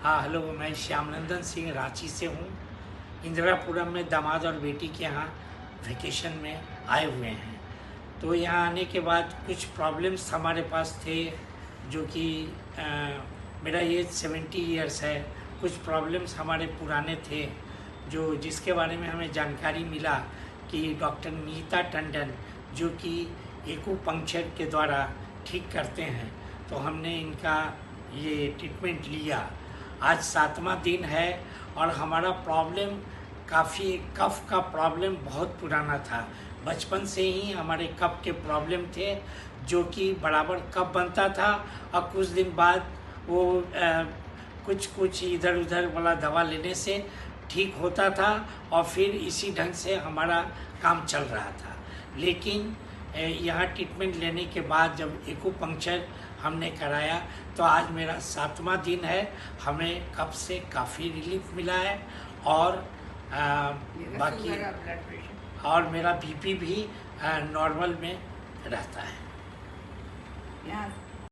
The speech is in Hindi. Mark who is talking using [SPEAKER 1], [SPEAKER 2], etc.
[SPEAKER 1] हाँ हेलो, मैं श्यामनंदन सिंह रांची से हूँ। इंदिरापुरम में दामाद और बेटी के यहाँ वेकेशन में आए हुए हैं। तो यहाँ आने के बाद कुछ प्रॉब्लम्स हमारे पास थे, जो कि मेरा एज 70 इयर्स है। कुछ प्रॉब्लम्स हमारे पुराने थे जो जिसके बारे में हमें जानकारी मिला कि डॉक्टर नीता टंडन जो कि एक्यूपंक्चर के द्वारा ठीक करते हैं, तो हमने इनका ये ट्रीटमेंट लिया। आज 7वां दिन है और हमारा प्रॉब्लम काफ़ी कफ का प्रॉब्लम बहुत पुराना था। बचपन से ही हमारे कफ के प्रॉब्लम थे, जो कि बराबर कफ बनता था और कुछ दिन बाद वो कुछ इधर उधर वाला दवा लेने से ठीक होता था और फिर इसी ढंग से हमारा काम चल रहा था। लेकिन यहाँ ट्रीटमेंट लेने के बाद जब एक्यूपंक्चर हमने कराया तो आज मेरा 7वां दिन है। हमें कफ से काफ़ी रिलीफ मिला है और बाकी और मेरा बीपी भी नॉर्मल में रहता है।